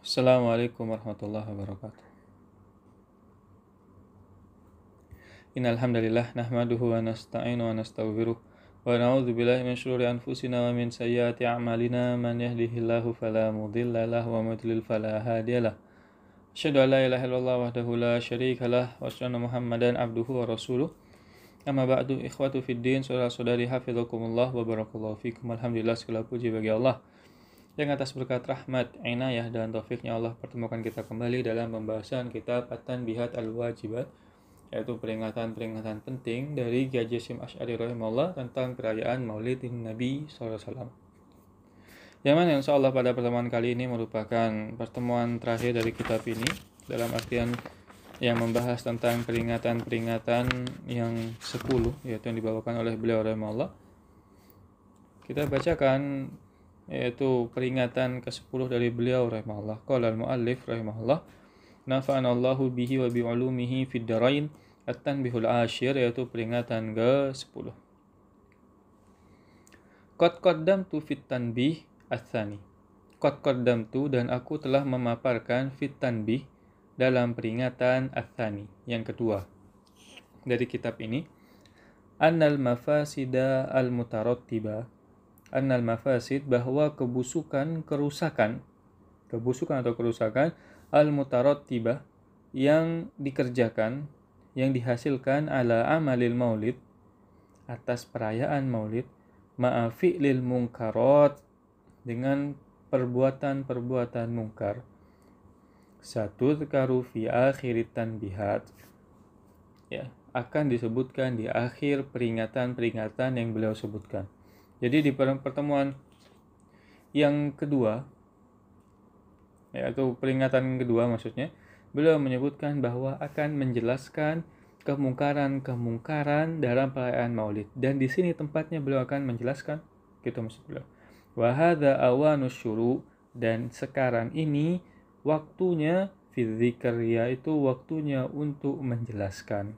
Assalamualaikum warahmatullahi wabarakatuh. Innal hamdalillah nahmaduhu wa nasta'inu wa nastaghfiruh wa na'udzu billahi min shururi anfusina wa min sayyiati a'malina man yahdihillahu fala mudilla lahu wa man yudlil fala hadiyalah. Asyhadu an la ilaha illallah wahdahu la syarika lah wa asyhadu anna Muhammadan abduhu wa rasuluh. Amma ba'du, ikhwatu fid din, saudara-saudari hafizakumullah wa barakallahu fikum. Alhamdulillah, segala puji bagi Allah yang atas berkat rahmat, inayah dan taufiknya Allah pertemukan kita kembali dalam pembahasan kitab At-Tanbihat Al-Wajibat, yaitu peringatan-peringatan penting dari Kiai Hasyim Asy'ari rahimahullah tentang perayaan Maulidin Nabi SAW. Yang mana insyaallah pada pertemuan kali ini merupakan pertemuan terakhir dari kitab ini, dalam artian yang membahas tentang peringatan-peringatan yang 10, yaitu yang dibawakan oleh beliau rahimahullah. Kita bacakan yaitu peringatan ke-10 dari beliau rahimahullah. Qala al-muallif rahimahullah, nafa'anallahu bihi wa bi'ulumihi fid darain, at-tanbihul ashir, yaitu peringatan ke-10. Qad qaddamtu fit tanbih ats-tsani. Qad qaddamtu, dan aku telah memaparkan fit tanbih, dalam peringatan ats-tsani, yang kedua dari kitab ini, annal mafasida al-mutarattiba, annal mafasid, bahwa kerusakan al-mutarattibah, yang dikerjakan, yang dihasilkan, ala amalil maulid, atas perayaan maulid, ma'a fi'lil munkarat, dengan perbuatan-perbuatan mungkar, satudkaru fi akhirit tanbihat, ya, akan disebutkan di akhir peringatan-peringatan yang beliau sebutkan. Jadi di pertemuan yang kedua, yaitu peringatan kedua maksudnya, beliau menyebutkan bahwa akan menjelaskan kemungkaran-kemungkaran dalam perayaan Maulid, dan di sini tempatnya beliau akan menjelaskan, gitu maksud beliau. Wa hadza awanus syuru, dan sekarang ini waktunya fi dzikr, yaitu waktunya untuk menjelaskan.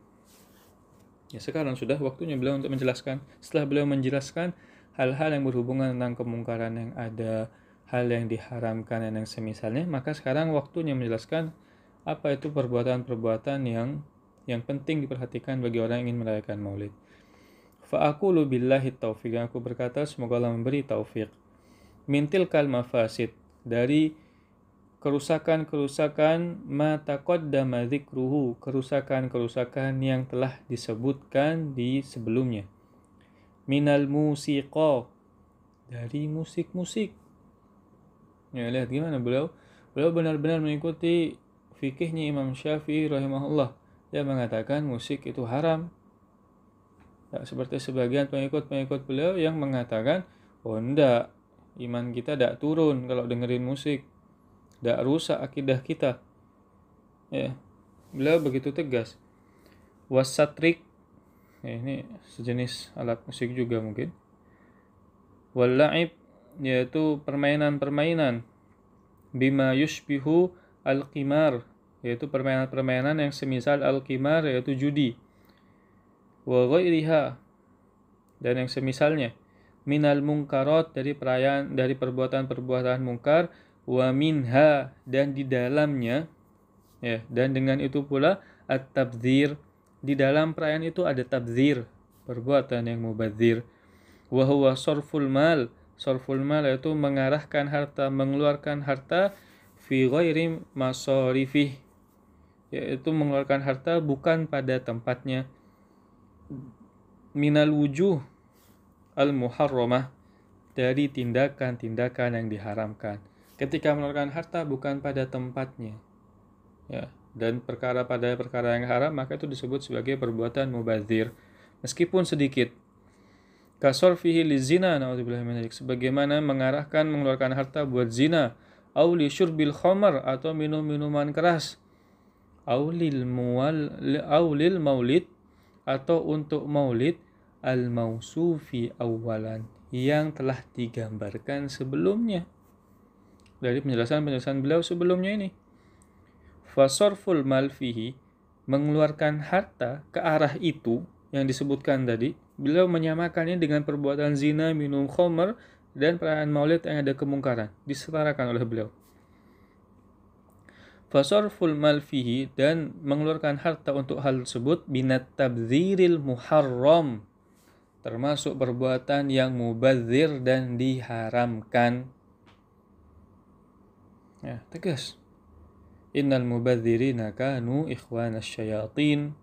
Ya, sekarang sudah waktunya beliau untuk menjelaskan. Setelah beliau menjelaskan hal-hal yang berhubungan tentang kemungkaran yang ada, hal yang diharamkan dan yang semisalnya, maka sekarang waktunya menjelaskan apa itu perbuatan-perbuatan yang penting diperhatikan bagi orang yang ingin merayakan Maulid. Fa'aqulu billahi taufiq, aku berkata semoga Allah memberi taufik. Mintil kal mafasid, dari kerusakan-kerusakan, ma taqaddama dzikruhu, kerusakan-kerusakan yang telah disebutkan di sebelumnya. Minal musiqa, dari musik-musik. Ya, lihat gimana beliau benar-benar mengikuti fikihnya Imam Syafi'i rahimahullah. Dia mengatakan musik itu haram. Ya, seperti sebagian pengikut beliau yang mengatakan, oh enggak, iman kita tidak turun kalau dengerin musik, tidak rusak akidah kita. Ya, beliau begitu tegas. Wasatrik, ya, ini sejenis alat musik juga mungkin. Wal-la'ib, yaitu permainan-permainan. Bima yushbihu al-qimar, yaitu permainan-permainan yang semisal al-qimar, yaitu judi. Wa ghairiha, dan yang semisalnya. Minal munkarat, dari perbuatan-perbuatan mungkar. Wa minha, dan di dalamnya, ya, dan dengan itu pula at-tabdzir, di dalam perayaan itu ada tabdzir, perbuatan yang mubadzir. Wa huwa sarful mal, yaitu mengarahkan harta, mengeluarkan harta, fi ghairi masarifih, yaitu mengeluarkan harta bukan pada tempatnya. Minal wujuh al-muharramah, dari tindakan-tindakan yang diharamkan. Ketika mengeluarkan harta bukan pada tempatnya, ya, dan pada perkara yang haram, maka itu disebut sebagai perbuatan mubadzir, meskipun sedikit. Kasorfihi lizina, na'udzubillahi min dzalik, sebagaimana mengeluarkan harta buat zina, au li syurbil khamar, atau minum-minuman keras, au lil maulid, atau untuk maulid, al mausufi awalan, yang telah digambarkan sebelumnya dari penjelasan beliau sebelumnya ini. Fasorful mal fihi, mengeluarkan harta ke arah itu yang disebutkan tadi, beliau menyamakannya dengan perbuatan zina, minum khamr, dan perayaan maulid yang ada kemungkaran, disetarakan oleh beliau. Fasarful mal fihi, dan mengeluarkan harta untuk hal tersebut, binat tabdziril muharram, termasuk perbuatan yang mubadzir dan diharamkan. Ya, tegas. Innal mubadzirina kanu ikhwanas syayatin.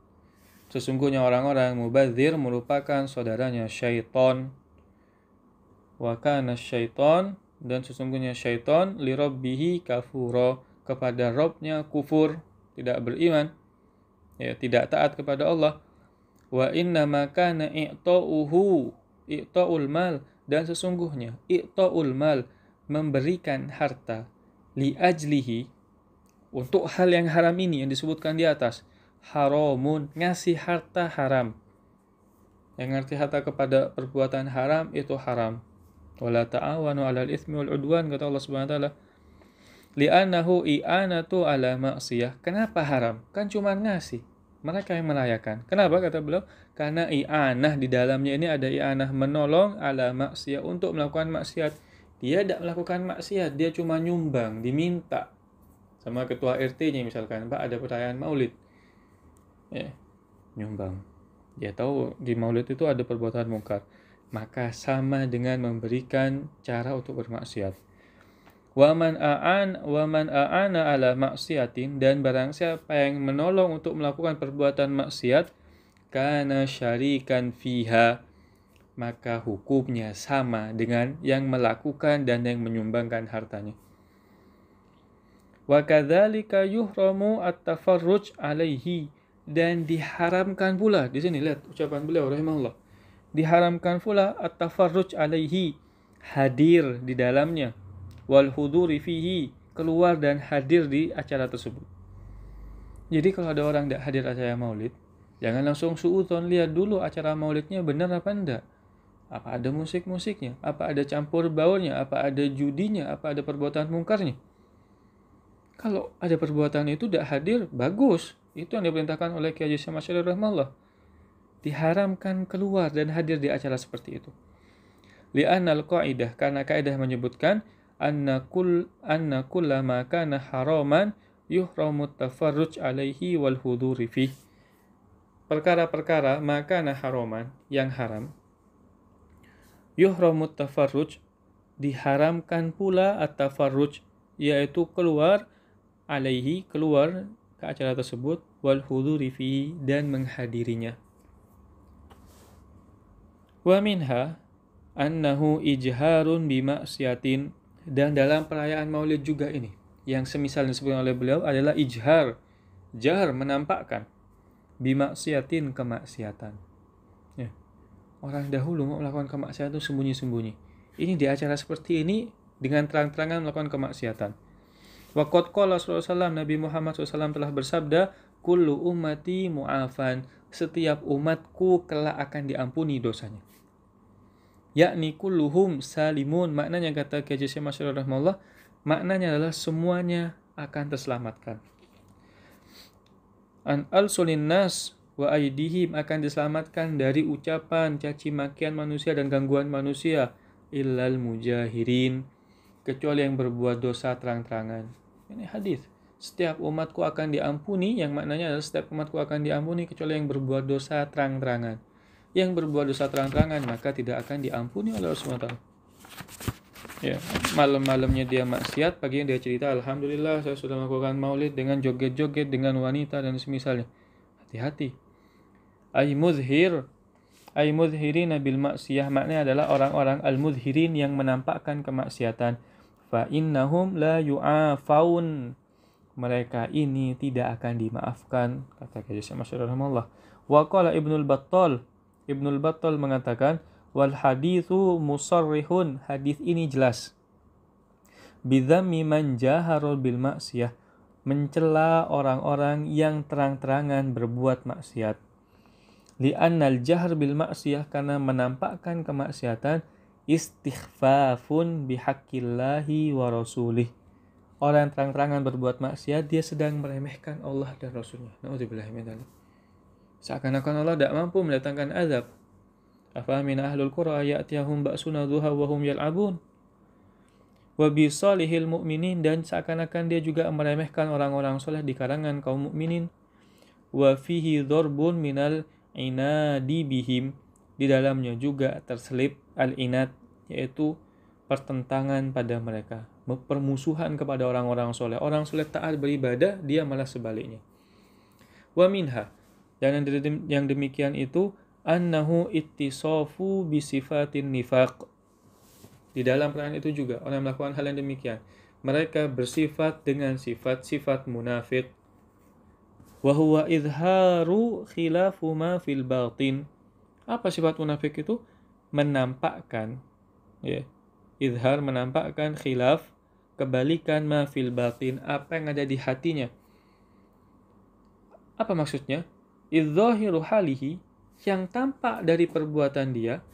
Sesungguhnya orang-orang mubadzir merupakan saudaranya syaitan. Wa kana syaitan, dan sesungguhnya syaitan li rabbihi kafura, kepada Rabbnya kufur, tidak beriman, ya, tidak taat kepada Allah. Wa inna ma kana i'ta'ul mal, dan sesungguhnya i'ta'ul mal, memberikan harta, li ajlihi, untuk hal yang haram ini yang disebutkan di atas, haramun, ngasih harta haram. Yang ngerti harta kepada perbuatan haram itu haram. Wala ta'awanu 'alal itsmi wal 'udwan, kata Allah Subhanahu wa taala. Li'annahu i'anatu 'ala ma'siyah. Kenapa haram? Kan cuma ngasih. Mereka yang merayakan. Kenapa kata beliau? Karena i'anah di dalamnya ini ada i'anah menolong 'ala ma'siyah, untuk melakukan maksiat. Dia tidak melakukan maksiat, dia cuma nyumbang, diminta sama ketua RT-nya misalkan, Pak ada perayaan Maulid. Ya, nyumbang. Dia tahu di Maulid itu ada perbuatan mungkar. Maka sama dengan memberikan cara untuk bermaksiat. Wa man a'ana 'ala maksiatin, dan barang siapa yang menolong untuk melakukan perbuatan maksiat, kana syarikan fiha, maka hukumnya sama dengan yang melakukan dan yang menyumbangkan hartanya. Wa kadzalika yuhramu at-tafarruj 'alaihi, dan diharamkan pula, di sini lihat ucapan beliau rahimahullah, diharamkan pula at-tafarruj 'alaihi, hadir di dalamnya, wal huduri fihi, keluar dan hadir di acara tersebut. Jadi kalau ada orang tidak hadir acara Maulid, jangan langsung suudzon, lihat dulu acara Maulidnya benar apa enggak. Apa ada musik-musiknya, apa ada campur baurnya, apa ada judinya, apa ada perbuatan mungkarnya. Kalau ada perbuatan itu tidak hadir, bagus. Itu yang diperintahkan oleh Kiai Haji Syekh Masyari rahimahullah. Diharamkan keluar dan hadir di acara seperti itu. Li'annal qa'idah, karena kaidah menyebutkan anna kullama kana haraman yuhramu tafarruj alaihi wal huduri fih. Perkara-perkara makana haraman, yang haram, yuhramu tafarruj, diharamkan pula at-tafarruj, yaitu keluar, alaihi, keluar ke acara tersebut, wal huduri fihi, dan menghadirinya. Wa minha annahu ijharun bimaksiatin, dan dalam perayaan Maulid juga ini yang semisal disebutkan oleh beliau adalah ijhar, jar, menampakkan, bimaksiatin, kemaksiatan. Ya. Orang dahulu mau melakukan kemaksiatan itu sembunyi-sembunyi. Ini di acara seperti ini dengan terang-terangan melakukan kemaksiatan. Wa qad qala sallallahu alaihi wasallam, Nabi Muhammad SAW telah bersabda, kullu ummati mu'afan, setiap umatku kelak akan diampuni dosanya. Yakni kulluhum salimun, maknanya kata Kiai Haji Syekh Masyari rahimahullah, maknanya adalah semuanya akan terselamatkan. An alsulin nas wa aidihim, akan diselamatkan dari ucapan caci makian manusia dan gangguan manusia, illal mujahirin, kecuali yang berbuat dosa terang-terangan. Ini hadis. Setiap umatku akan diampuni, yang maknanya adalah setiap umatku akan diampuni kecuali yang berbuat dosa terang-terangan. Yang berbuat dosa terang-terangan maka tidak akan diampuni oleh Allah SWT. Ya, malam-malamnya dia maksiat, paginya dia cerita, alhamdulillah saya sudah melakukan maulid dengan joget-joget dengan wanita dan semisalnya. Hati-hati. Ay muzhirina bil maksiyah, maknanya adalah orang-orang al-muzhirin yang menampakkan kemaksiatan. Fa innahum la yu'afaun, mereka ini tidak akan dimaafkan, kata Kiai Haji Masyari rahimahullah. Wa qala Ibnul Battal mengatakan, wal haditsu musarrihun, hadis ini jelas, bidzammi man jahara bil maksiyah, mencela orang-orang yang terang-terangan berbuat maksiat. Li'annal jahr bil maksiyah, karena menampakkan kemaksiatan, istighfafun bihaqqillahi wa rasulih. Orang yang terang-terangan berbuat maksiat, dia sedang meremehkan Allah dan Rasulnya. Na'udzubillah min dzalik. Seakan-akan Allah tidak mampu mendatangkan azab. Afa min ahlul qura ya'tiyahum ba'suna duha wa hum yal'abun. Wa bisalihil mu'minin, dan seakan-akan dia juga meremehkan orang-orang soleh di kalangan kaum mukminin. Wa fihi dharbun minal inadi bihim, di dalamnya juga terselip al-inad, yaitu pertentangan pada mereka, permusuhan kepada orang-orang soleh. Orang soleh taat beribadah, dia malah sebaliknya. Wa minha, dan yang demikian itu annahu ittisafu bisifatin nifaq. Di dalam perayaan itu juga orang melakukan hal yang demikian, mereka bersifat dengan sifat-sifat munafik. Wa huwa izharu khilafu ma fil batin. Apa sifat munafik itu? Menampakkan, ya, izhar menampakkan, khilaf kebalikan, ma fil batin, apa yang ada di hatinya. Apa maksudnya? Idzahiru halihi, yang tampak dari perbuatan dia,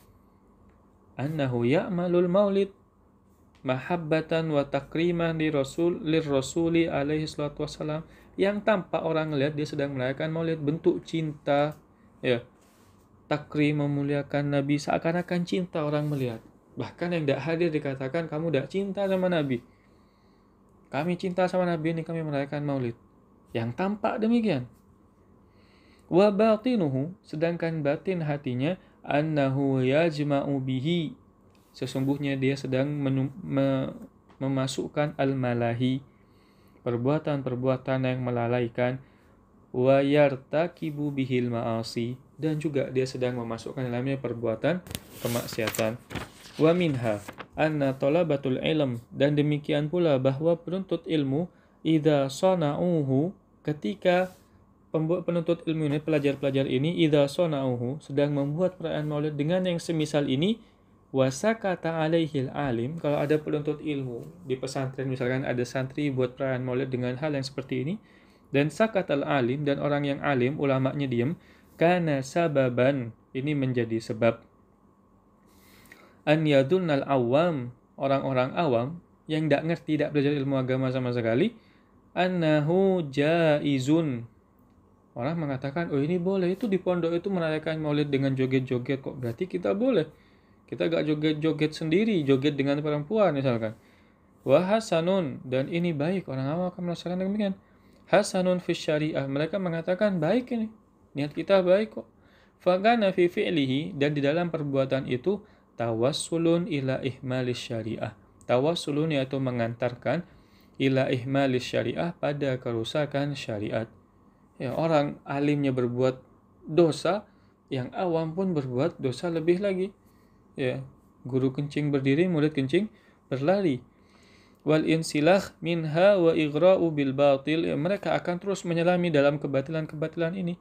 annahu ya'malul maulid mahabbatan wa takriman lirrasuli alaihi salatu wassalam, yang tampak orang melihat dia sedang merayakan maulid, bentuk cinta, ya, takrim, memuliakan Nabi, seakan-akan cinta orang melihat. Bahkan yang tidak hadir dikatakan, kamu tidak cinta sama Nabi. Kami cinta sama Nabi ini, kami merayakan maulid. Yang tampak demikian. Wa batinuhu, sedangkan batin hatinya, annahu yajma'u bihi, sesungguhnya dia sedang memasukkan al-malahi, perbuatan-perbuatan yang melalaikan, wa yartakibu bihil ma'asi, dan juga dia sedang memasukkan dalamnya perbuatan kemaksiatan. Wa minha anna talabatul ilm, dan demikian pula bahwa penuntut ilmu, idza sana'uhu, ketika penuntut ilmu ini, pelajar-pelajar ini, idza sana'uhu, sedang membuat perayaan maulid dengan yang semisal ini, wasakata alaihil alim, kalau ada penuntut ilmu di pesantren misalkan ada santri buat perayaan maulid dengan hal yang seperti ini, dan sakatal alim, dan orang yang alim, ulamanya diam, kana sababan, ini menjadi sebab, an yadunnal awam, orang-orang awam yang tidak ngerti, tidak belajar ilmu agama sama sekali, annahu jaizun, orang mengatakan, oh ini boleh, itu di pondok itu merayakan maulid dengan joget-joget kok, berarti kita boleh. Kita gak joget-joget sendiri, joget dengan perempuan misalkan. Wa hasanun, dan ini baik, orang awam akan merasakan demikian. Hasanun fi syariah, mereka mengatakan baik ini, niat kita baik kok. Fagana fi fi'lihi, dan di dalam perbuatan itu, tawassulun ila ihmalis syariah. Tawassulun yaitu mengantarkan, ila ihmalis syariah, pada kerusakan syariat. Ya, orang alimnya berbuat dosa, yang awam pun berbuat dosa lebih lagi. Ya, guru kencing berdiri, murid kencing berlari. Wal insilah minha wa igra'u bil batil, ya, mereka akan terus menyelami dalam kebatilan-kebatilan ini.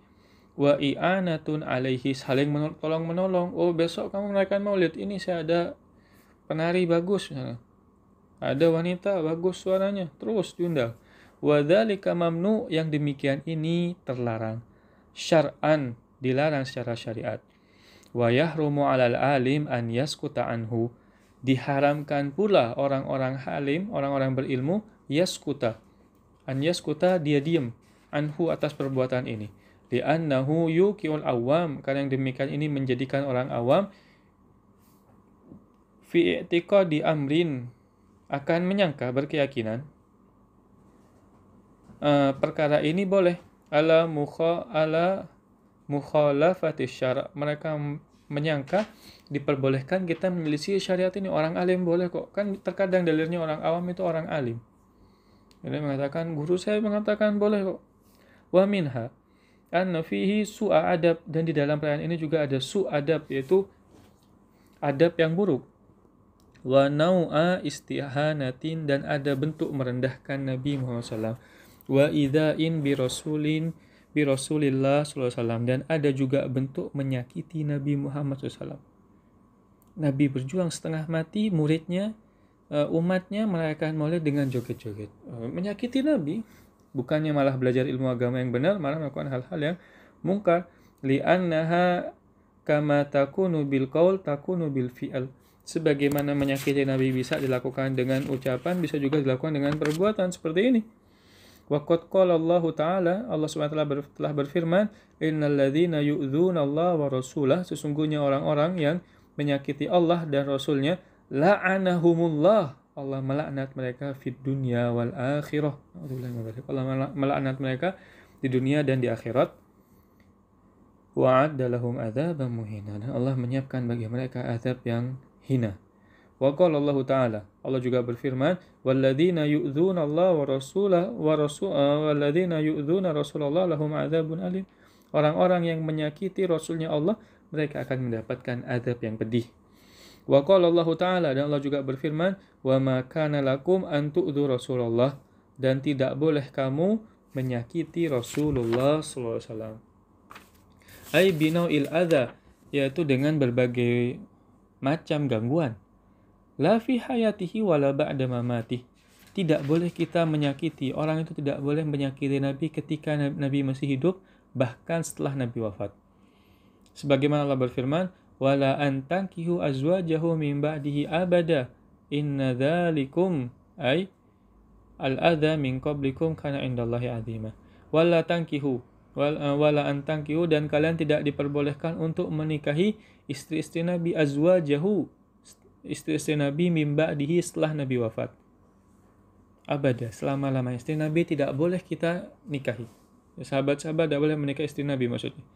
Wa i'anatun alaihi, saling tolong-menolong. Oh, besok kamu merayakan maulid, ini saya ada penari bagus, ada wanita bagus suaranya, terus diundang. Wa dzalika mamnu, yang demikian ini terlarang. Syar'an, dilarang secara syariat. Wa yahrumu 'alal alim an yaskuta anhu, diharamkan pula orang-orang alim, orang-orang berilmu, yaskuta, an yaskuta, dia diam, anhu, atas perbuatan ini. Li'annahu yuqiul awam, karena yang demikian ini menjadikan orang awam fi i'tiqadi amrin, akan menyangka, berkeyakinan, perkara ini boleh, ala mukhalafati syara', mereka menyangka diperbolehkan kita menyelisih syariat ini. Orang alim boleh kok, kan terkadang dalilnya orang awam itu orang alim, jadi mengatakan, guru saya mengatakan boleh kok. Wa minha anna fihi su'a adab, dan di dalam perayaan ini juga ada su'adab, yaitu adab yang buruk. Wa nau'a istihanatin, dan ada bentuk merendahkan Nabi Muhammad SAW. Wa idha'in Rasulillah SAW, dan ada juga bentuk menyakiti Nabi Muhammad SAW. Nabi berjuang setengah mati, muridnya, umatnya merayakan maulid dengan joget-joget, menyakiti Nabi. Bukannya malah belajar ilmu agama yang benar, malah melakukan hal-hal yang mungkar. Li'annaha kama takunu bil qaul takunu bil fi'al, sebagaimana menyakiti Nabi bisa dilakukan dengan ucapan, bisa juga dilakukan dengan perbuatan seperti ini. Waqad qala Allah Ta'ala, Allah SWT telah berfirman, innal ladzina yu'dzuna Allah wa rasulah, sesungguhnya orang-orang yang menyakiti Allah dan Rasulnya, la'anahumullah, Allah melaknat mereka fid dunya wal akhirah. Allah melaknat mereka di dunia dan di akhirat. Wa'adda lahum adzaban muhina. Allah menyiapkan bagi mereka azab yang hina. Wa qala Allah Ta'ala, Allah juga berfirman, walladzina yu'dzuna Allah wa rasulahu walladzina yu'dzuna Rasulullah lahum adzabun alim. Orang-orang yang menyakiti Rasulnya Allah, mereka akan mendapatkan azab yang pedih. Wa qala Allah Ta'ala, dan Allah juga berfirman, wa ma kana lakum an tu'dzu Rasulullah, dan tidak boleh kamu menyakiti Rasulullah sallallahu alaihi wasallam. Ai binau'il adza, yaitu dengan berbagai macam gangguan. La fi hayatihi wala ba'da mamatih. Tidak boleh kita menyakiti, orang itu tidak boleh menyakiti Nabi ketika Nabi masih hidup, bahkan setelah Nabi wafat. Sebagaimana Allah berfirman, wala antankihu azwajahu min ba'dihi abada inna dzalikum ay al-adza min qablikum kana indallahi azima. Wala tankihu wala antankihu, dan kalian tidak diperbolehkan untuk menikahi istri-istri Nabi, azwajahu, istri-istri Nabi min ba'dihi, setelah Nabi wafat. Abada, selama-lamanya istri Nabi tidak boleh kita nikahi. Sahabat-sahabat tidak boleh menikahi istri Nabi maksudnya.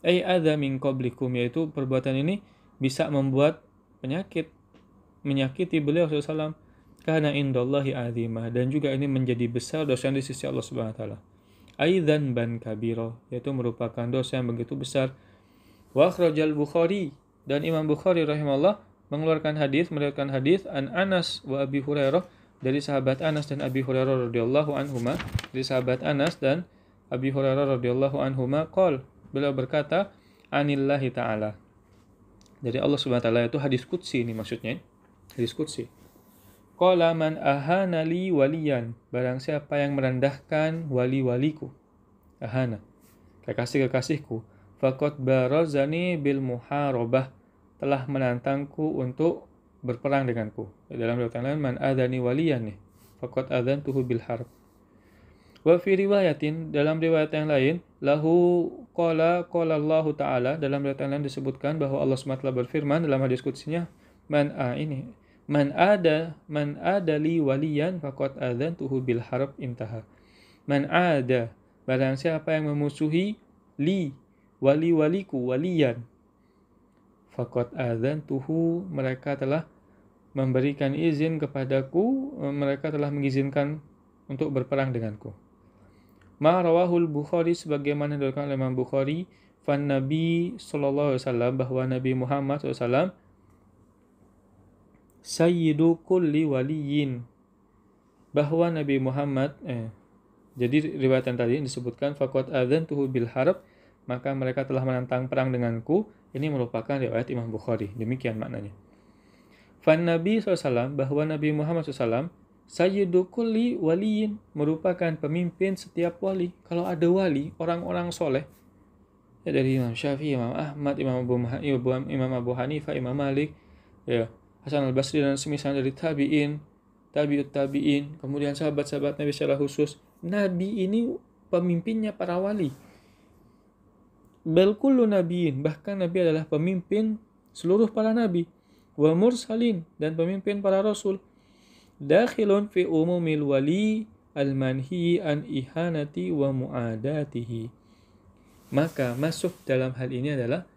Ai adza min qablikum, yaitu perbuatan ini bisa membuat penyakit, menyakiti beliau sallallahu alaihi wasallam, karena indallahi azimah, dan juga ini menjadi besar dosa di sisi Allah Subhanahu wa taala. Ai dzanban kabira, yaitu merupakan dosa yang begitu besar. Wa akhrajal Bukhari, dan Imam Bukhari rahimahullah meriwayatkan hadis an Anas wa Abi Hurairah, dari sahabat Anas dan Abi Hurairah radhiyallahu anhuma, dari sahabat Anas dan Abi Hurairah radhiyallahu anhuma qol, beliau berkata, anillahi ta'ala, dari Allah Subhanahu wa taala, itu hadis qudsi ini maksudnya, hadis qudsi. Qala man ahana li waliyan, barang siapa yang merendahkan wali-waliku, ahana, kekasih-kekasihku, faqad barazani bil muharabah, telah menantangku untuk berperang denganku. Dalam riwayat lain, man adani waliyan nih, faqad adantuhu bil harb. Wa fi riwayatin, dalam riwayat yang lain, lahu qala Allah Ta'ala, dalam riwayat yang lain disebutkan bahwa Allah SWT berfirman dalam hadis qudsnya, man ada li waliyan faqad adantuhu bil harb, intaha. Man ada, barang siapa yang memusuhi li, wali-waliku, waliyan, faqad adzantuhu, mereka telah memberikan izin kepadaku, mereka telah mengizinkan untuk berperang denganku. Ma rawahul Bukhari, sebagaimana diriwayatkan oleh Imam Bukhari, fan Nabi sallallahu alaihi wasallam, bahwa Nabi Muhammad SAW sayyidu kulli waliyin, bahwa Nabi Muhammad jadi riwayat yang tadi disebutkan faqad adzantuhu bil harb, maka mereka telah menantang perang denganku. Ini merupakan riwayat Imam Bukhari. Demikian maknanya. Fan Nabi SAW, bahwa Nabi Muhammad SAW sayyidu kulli waliyin, merupakan pemimpin setiap wali. Kalau ada wali, orang-orang soleh, ya dari Imam Syafi'i, Imam Ahmad, Imam Abu Hanifah, Imam Malik, ya Hasan al-Basri dan semisal dari tabi'in, tabi'ut tabi'in, kemudian sahabat-sahabat Nabi secara khusus. Nabi ini pemimpinnya para wali. Bal kullu nabiyin, bahkan Nabi adalah pemimpin seluruh para nabi. Wa mursalin, dan pemimpin para rasul. Dakhilun fi umumil wali al-manhi an ihanati wa mu'adatihi. Maka masuk dalam hal ini adalah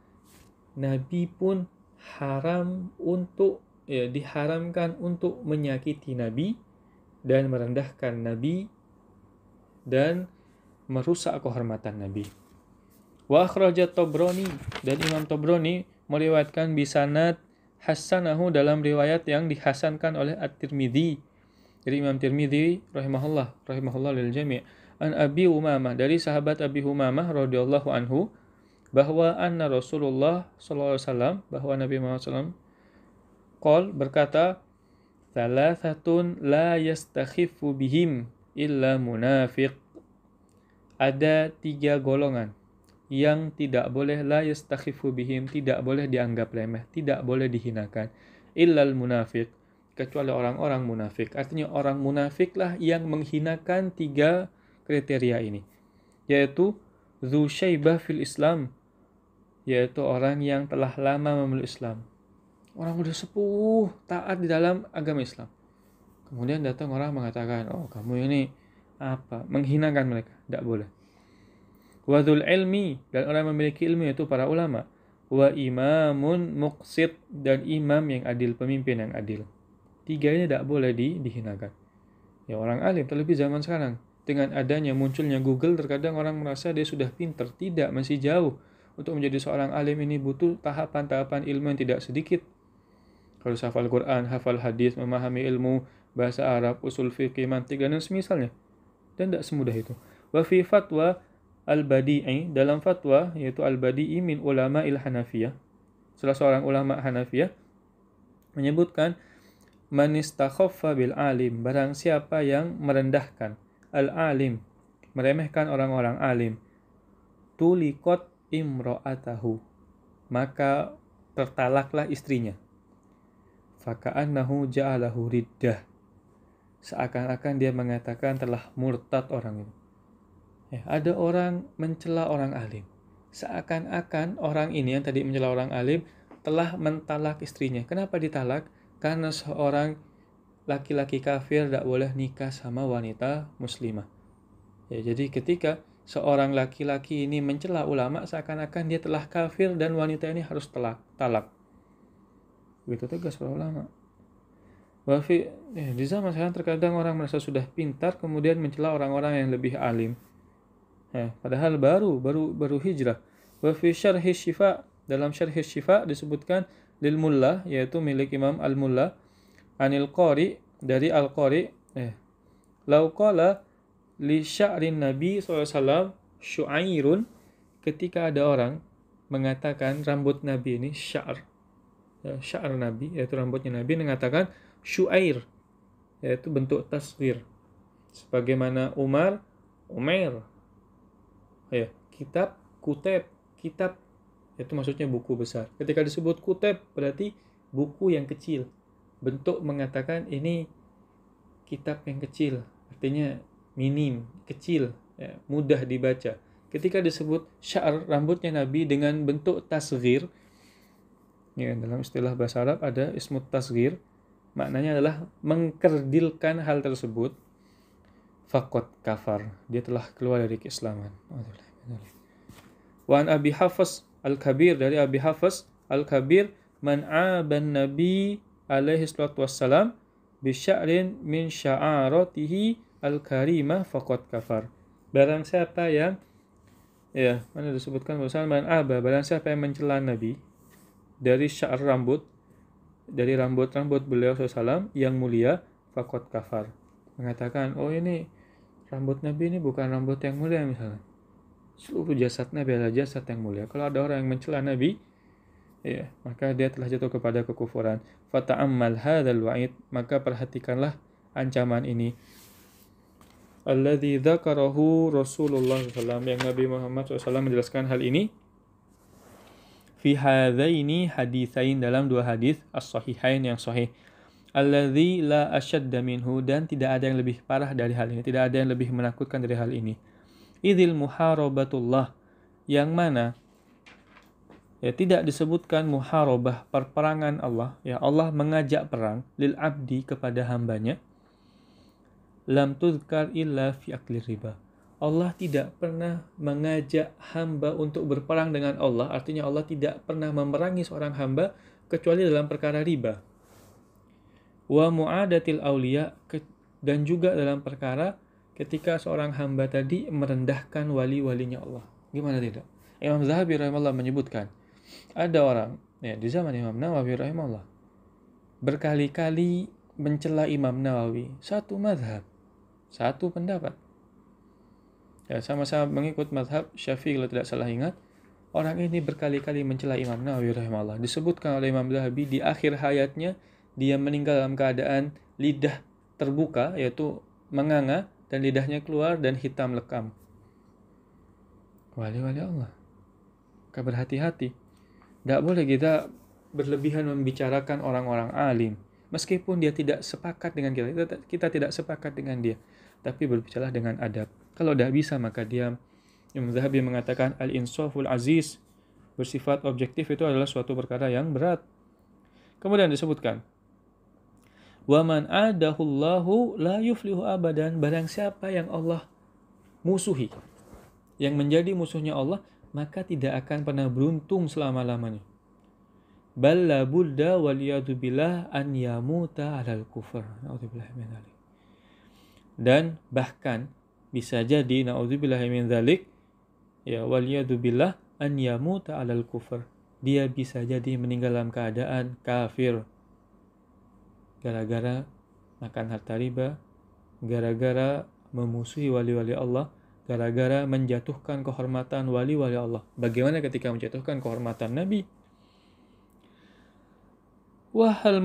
Nabi pun haram untuk, diharamkan untuk menyakiti Nabi dan merendahkan Nabi dan merusak kehormatan Nabi. Wa akhrajat Tabrani, dan Imam Tabrani meriwayatkan bisanad hasanahu, dalam riwayat yang dihasankan oleh At-Tirmidzi, dari Imam Tirmidzi rahimahullah lil jami', an Abi Umamah, dari sahabat Abi Umamah radhiyallahu anhu, bahwa anna Rasulullah sallallahu alaihi wasallam, bahwa Nabi Muhammad sallallahu alaihi wasallam qol, berkata, thalathatun la yastakhifu bihim illa munafiq. Ada 3 golongan yang tidak boleh, la yastakhifu bihim, tidak boleh dianggap remeh, tidak boleh dihinakan, illal munafiq, kecuali orang-orang munafik. Artinya orang munafiklah yang menghinakan 3 kriteria ini, yaitu dzu syaibah fil Islam, yaitu orang yang telah lama memeluk Islam, orang udah sepuh, taat di dalam agama Islam. Kemudian datang orang mengatakan, oh kamu ini apa? Menghinakan mereka. Tidak boleh. Wadul ilmi, dan orang yang memiliki ilmu itu para ulama. Wa imamun muqsit, dan imam yang adil, pemimpin yang adil. Tiga ini tidak boleh dihinakan. Ya orang alim, terlebih zaman sekarang. Dengan adanya munculnya Google, terkadang orang merasa dia sudah pintar. Tidak, masih jauh. Untuk menjadi seorang alim ini butuh tahapan-tahapan ilmu yang tidak sedikit. Harus hafal Quran, hafal hadis, memahami ilmu bahasa Arab, usul fikih, mantik, dan semisalnya. Dan tidak semudah itu. Wa fi fatwa al-Badi'i, dalam fatwa yaitu al-Badi'i min ulama il-Hanafiyah, salah seorang ulama Hanafiyah menyebutkan man istakhaffa bil alim, barang siapa yang merendahkan al-alim, meremehkan orang-orang alim, tuliqat imra'atahu, maka tertalaklah istrinya. Faka'annahu ja'alahu riddah, seakan-akan dia mengatakan telah murtad orang itu. Ya, ada orang mencela orang alim. Seakan-akan orang ini yang tadi mencela orang alim telah mentalak istrinya. Kenapa ditalak? Karena seorang laki-laki kafir tidak boleh nikah sama wanita muslimah. Ya, jadi ketika seorang laki-laki ini mencela ulama, seakan-akan dia telah kafir dan wanita ini harus talak. Begitu tegas para ulama. Di zaman sekarang terkadang orang merasa sudah pintar kemudian mencela orang-orang yang lebih alim. Padahal baru hijrah. Wa fi syarhi syifa, dalam syarhi syifa disebutkan lil mullah, yaitu milik Imam al-Mullah, anil qari, dari al-qari, lau qala li sya'rin nabi SAW syu'airun, ketika ada orang mengatakan rambut nabi ini sya'ar, sya'ar nabi, yaitu rambutnya nabi, mengatakan syu'air, yaitu bentuk tasghir, sebagaimana Umar, Umair. Ya, kitab, kuteb, kitab itu maksudnya buku besar. Ketika disebut kuteb berarti buku yang kecil. Bentuk mengatakan ini kitab yang kecil, artinya minim, kecil, ya, mudah dibaca. Ketika disebut sya'ar, rambutnya Nabi, dengan bentuk tasghir, ya, dalam istilah bahasa Arab ada ismut tasghir, maknanya adalah mengkerdilkan hal tersebut. Faqad kafar, dia telah keluar dari keislaman. Wa an Abi Hafs al-Kabir, dari Abi Hafs al-Kabir, man aban nabi alaihi salatu wassalam bi sya'rin min sya'aratihi al-karimah faqad kafar. Barang siapa yang, ya, mana disebutkan man aba, barang siapa yang mencela Nabi dari sya'ar rambut, dari rambut beliau SAW yang mulia, faqad kafar, mengatakan, oh ini rambut Nabi ini bukan rambut yang mulia misalnya. Seluruh jasad Nabi adalah jasad yang mulia. Kalau ada orang yang mencela Nabi, ya, maka dia telah jatuh kepada kekufuran. Fata'ammal hadzal wa'id, maka perhatikanlah ancaman ini. Alladzi dzakarahu Rasulullah SAW, yang Nabi Muhammad SAW menjelaskan hal ini. Fi hadzaini haditsain, dalam dua hadis as-sahihain yang sahih. Alladzi la asyadda minhu, dan tidak ada yang lebih parah dari hal ini, tidak ada yang lebih menakutkan dari hal ini. Idzil muharabatullah, yang mana, ya, tidak disebutkan muharabah, perperangan Allah, ya, Allah mengajak perang lil abdi, kepada hambanya. Lam tuzkar illa fi akli riba, Allah tidak pernah mengajak hamba untuk berperang dengan Allah, artinya Allah tidak pernah memerangi seorang hamba kecuali dalam perkara riba. Wa mu'adatil awliya, dan juga dalam perkara ketika seorang hamba tadi merendahkan wali-walinya Allah. Gimana tidak? Imam Zahabi rahimahullah menyebutkan, ada orang, ya, di zaman Imam Nawawi rahimahullah, berkali-kali mencela Imam Nawawi, satu mazhab, satu pendapat, ya, sama-sama mengikut mazhab Syafi'i kalau tidak salah ingat. Orang ini berkali-kali mencela Imam Nawawi rahimahullah. Disebutkan oleh Imam Zahabi di akhir hayatnya dia meninggal dalam keadaan lidah terbuka, yaitu menganga, dan lidahnya keluar dan hitam lekam. Wali-wali Allah. Maka berhati-hati. Tidak boleh kita berlebihan membicarakan orang-orang alim. Meskipun dia tidak sepakat dengan kita tidak sepakat dengan dia. Tapi berbicaralah dengan adab. Kalau tidak bisa maka diam. Imam Zahabi mengatakan al-insaful aziz, bersifat objektif itu adalah suatu perkara yang berat. Kemudian disebutkan, Wa man adahullahu la yuflihu abadan. Barang siapa yang Allah musuhi, yang menjadi musuhnya Allah, maka tidak akan pernah beruntung selama-lamanya. Bal la budda waliyadu billah an yamuta alal kufr. Na'udzubillah min dzalik. Dan bahkan bisa jadi na'udzubillah min dzalik, ya waliyadu billah an yamuta alal kufr. Dia bisa jadi meninggal dalam keadaan kafir. Gara-gara makan harta riba, gara-gara memusuhi wali-wali Allah, gara-gara menjatuhkan kehormatan wali-wali Allah. Bagaimana ketika menjatuhkan kehormatan Nabi? Wahal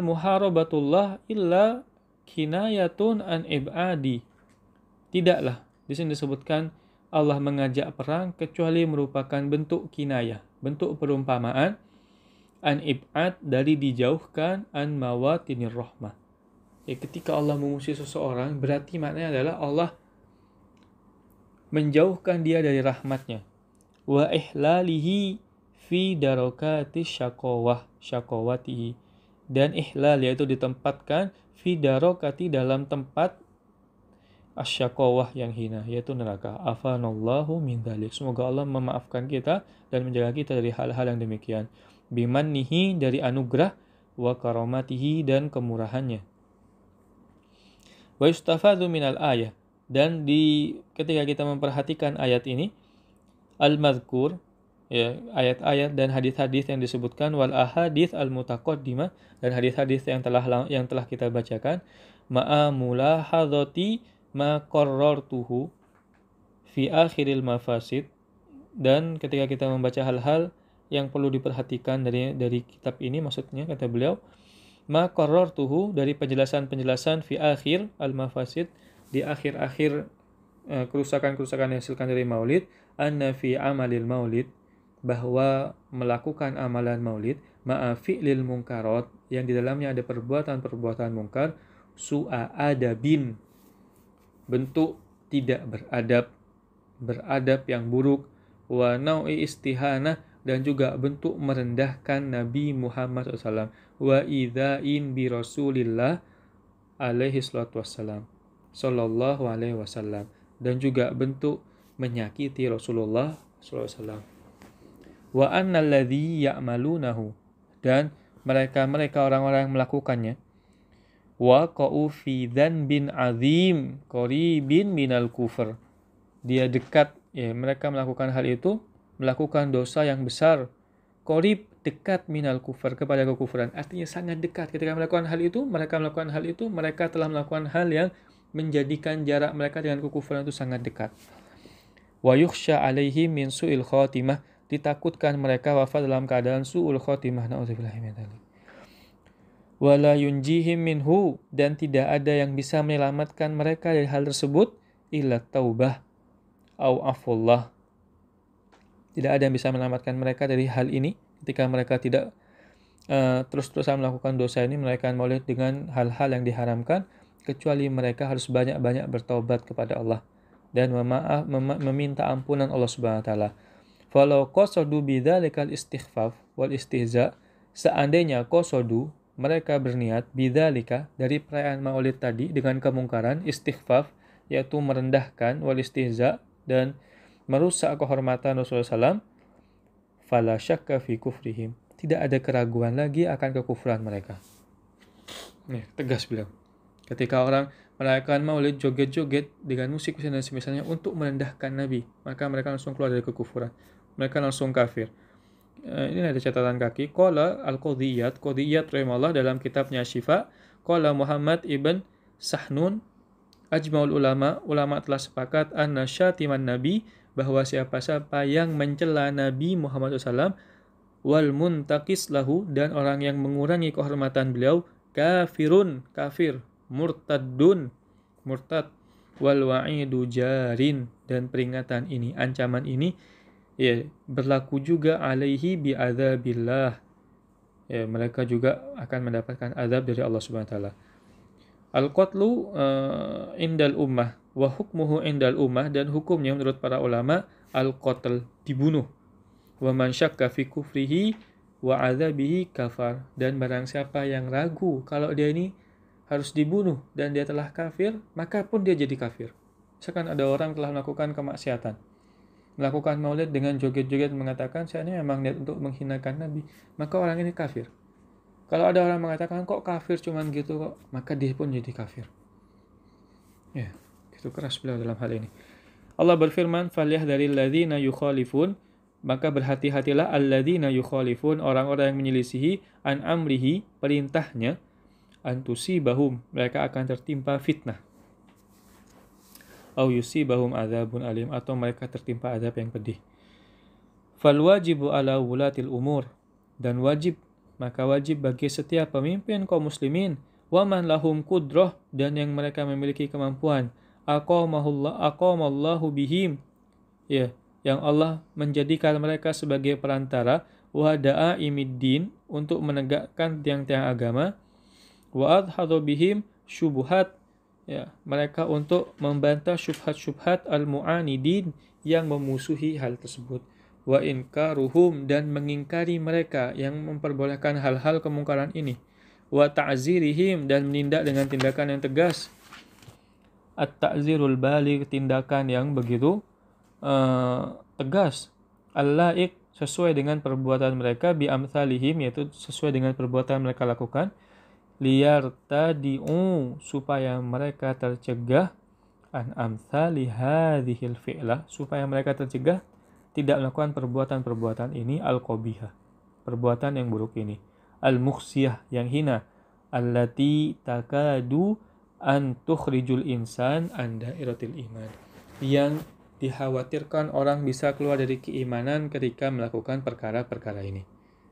muharabatullah illa kinayatun an ibadi. Tidaklah di sini disebutkan Allah mengajak perang kecuali merupakan bentuk kinayah, bentuk perumpamaan, an ibad, dari dijauhkan, an mawatinir rahmah. Ketika Allah memusuhi seseorang, berarti maknanya adalah Allah menjauhkan dia dari rahmatnya. Wa ihlalihi fi darokati syakawatihi. Dan ihlal yaitu ditempatkan fi darokati, dalam tempat asyakawah yang hina, yaitu neraka. Afanallahu min dzalik. Semoga Allah memaafkan kita dan menjaga kita dari hal-hal yang demikian. Bimannihi, dari anugerah, wa karamatihi, dan kemurahannya. Wa yustafadu minal ayah. Dan ketika kita memperhatikan ayat ini, al-madhkur, ya, ayat-ayat dan hadis-hadis yang disebutkan, wal ahadits al-mutaqaddimah, dan hadis-hadis yang telah kita bacakan, ma'a mulahadzati ma qarrartuhu fi akhiril mafasid. Dan ketika kita membaca hal-hal yang perlu diperhatikan dari kitab ini, maksudnya kata beliau, ma qarrartuhu, dari penjelasan-penjelasan fi akhir al-mafasid, di akhir-akhir kerusakan-kerusakan yang dihasilkan dari maulid, anna fi amalil maulid, bahwa melakukan amalan maulid, ma'a fi'lil munkarat, yang di dalamnya ada perbuatan-perbuatan mungkar, su'a adabin, bentuk tidak beradab yang buruk, wa nau'i istihanah, dan juga bentuk merendahkan Nabi Muhammad SAW, wa idha'in bi Rasulillah alaihi salatu wassalam, sallallahu alaihi wasallam, dan juga bentuk menyakiti Rasulullah SAW. Wa annal ladzi ya'malunahu, dan mereka orang-orang yang melakukannya, waqa'u fi dzanbin azim qaribin minal kufr, dia dekat, ya, mereka melakukan hal itu, melakukan dosa yang besar, qarib, dekat, minal kufur, kepada kekufuran, artinya sangat dekat. Ketika mereka melakukan hal itu, mereka telah melakukan hal yang menjadikan jarak mereka dengan kekufuran itu sangat dekat. Wa yukhsha alaihi min su'il khatimah, ditakutkan mereka wafat dalam keadaan su'ul khatimah, na'udzubillahi min dzalik. Wa la yunjihim minhu, dan tidak ada yang bisa menyelamatkan mereka dari hal tersebut, illa taubah au afullah. Tidak ada yang bisa menyelamatkan mereka dari hal ini ketika mereka tidak terus-terusan melakukan dosa ini, merayakan maulid dengan hal-hal yang diharamkan, kecuali mereka harus banyak-banyak bertaubat kepada Allah dan meminta ampunan Allah Subhanahu wa taala. Falau qasadu bidzalikal istighfaf wal istihza, seandainya qasadu, mereka berniat, bidzalika, dari perayaan maulid tadi, dengan kemungkaran, istighfaf yaitu merendahkan, wal istihza, dan merusak kehormatan Rasulullah SAW, fala syakka fi kufrihim, tidak ada keraguan lagi akan kekufuran mereka. Nih, tegas beliau. Ketika orang merayakan maulid, joget-joget dengan musik dan semisalnya untuk merendahkan Nabi, maka mereka langsung keluar dari kekufuran. Mereka langsung kafir. Ini ada catatan kaki. Qala al-Qadiyat rahimahullah dalam kitabnya Syifa, qala Muhammad ibn Sahnun, ajmaul ulama telah sepakat anna syatiman nabi, bahwa siapa-siapa yang mencela Nabi Muhammad SAW, wal muntaqis lahu, dan orang yang mengurangi kehormatan beliau, kafirun, kafir, murtad, wal wa'idu jarin, dan peringatan ini, ancaman ini, ya, berlaku juga alaihi bi adzabillah, ya, mereka juga akan mendapatkan azab dari Allah Subhanahu wa taala. Al-qatlu indal ummah wa hukmuhu indal ummah, dan hukumnya menurut para ulama al-qatl, dibunuh. Wa man syakka fi kufrihi wa adzabihi kafar, dan barang siapa yang ragu kalau dia ini harus dibunuh dan dia telah kafir, maka pun dia jadi kafir. Misalkan ada orang telah melakukan kemaksiatan, melakukan maulid dengan joget-joget mengatakan saya ini memang niat untuk menghinakan Nabi, maka orang ini kafir. Kalau ada orang mengatakan kok kafir cuman gitu kok, maka dia pun jadi kafir. Ya, gitu keras beliau dalam hal ini. Allah berfirman, "Falyahdharil ladzina yukhalifun", maka berhati-hatilah alladzina yukhalifun, orang-orang yang menyelisihi an amrihi, perintahnya, antusibahum, mereka akan tertimpa fitnah. Au yusibahum adzabun alim, atau mereka tertimpa azab yang pedih. Fal wajibu ala wulatil umur, dan maka wajib bagi setiap pemimpin kaum muslimin, wa man lahum qudrah, dan yang mereka memiliki kemampuan, aqamallahu bihim, ya, yang Allah menjadikan mereka sebagai perantara, wa da'imiddin, untuk menegakkan tiang-tiang agama, wa adhadu bihim syubuhat, ya, mereka untuk membantah syubhat-syubhat al-mu'anidin, yang memusuhi hal tersebut, wa inkaruhum, dan mengingkari mereka yang memperbolehkan hal-hal kemungkaran ini, wa ta'zirihim, dan menindak dengan tindakan yang tegas, at-ta'zirul baligh, tindakan yang begitu tegas, al-la'iq, sesuai dengan perbuatan mereka, bi amsalihim, yaitu sesuai dengan perbuatan mereka lakukan, liyartadi'u, supaya mereka tercegah, an amsali hadhil fi'lah, supaya mereka tercegah tidak melakukan perbuatan-perbuatan ini, al-qabihah, perbuatan yang buruk ini, al-mukhsiyah, yang hina, allati takadu an tukhrijul insan an dairatil iman, yang dikhawatirkan orang bisa keluar dari keimanan ketika melakukan perkara-perkara ini.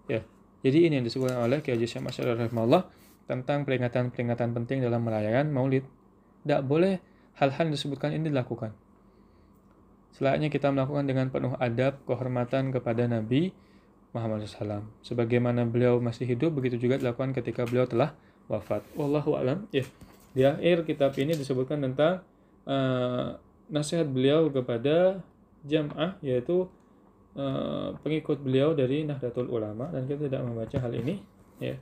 Ya, jadi ini yang disebutkan oleh Kiai Haji Syekh Masyarif rahimahullah tentang peringatan-peringatan penting dalam merayakan Maulid. Tidak boleh hal-hal yang disebutkan ini dilakukan. Selayaknya kita melakukan dengan penuh adab, kehormatan kepada Nabi Muhammad SAW. Sebagaimana beliau masih hidup, begitu juga dilakukan ketika beliau telah wafat. Wallahu a'lam. Ya, di akhir kitab ini disebutkan tentang nasihat beliau kepada jamaah, yaitu pengikut beliau dari Nahdlatul Ulama, dan kita tidak membaca hal ini. Ya,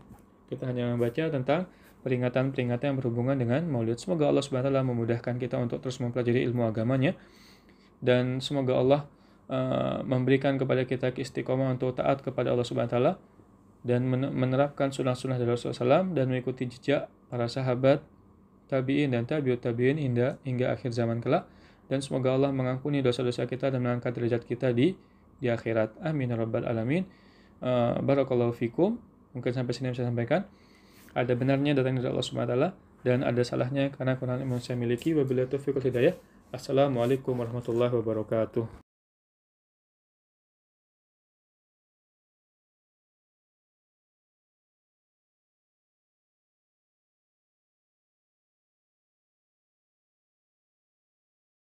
kita hanya membaca tentang peringatan-peringatan yang berhubungan dengan Maulid. Semoga Allah Subhanahu wa taala memudahkan kita untuk terus mempelajari ilmu agamanya, dan semoga Allah memberikan kepada kita istiqomah untuk taat kepada Allah Subhanahu wa taala dan menerapkan sunnah-sunnah dari Rasulullah SAW, dan mengikuti jejak para sahabat, tabi'in dan tabi'ut tabi'in hingga akhir zaman kelak. Dan semoga Allah mengampuni dosa-dosa kita dan mengangkat derajat kita di akhirat. Amin ya rabbal alamin. Barakallahu fikum. Mungkin sampai sini yang saya sampaikan. Ada benarnya datang dari Allah Subhanahu wa taala, dan ada salahnya karena kurang ilmu yang saya miliki. Wabillahi taufiq wal hidayah. Assalamualaikum warahmatullahi wabarakatuh.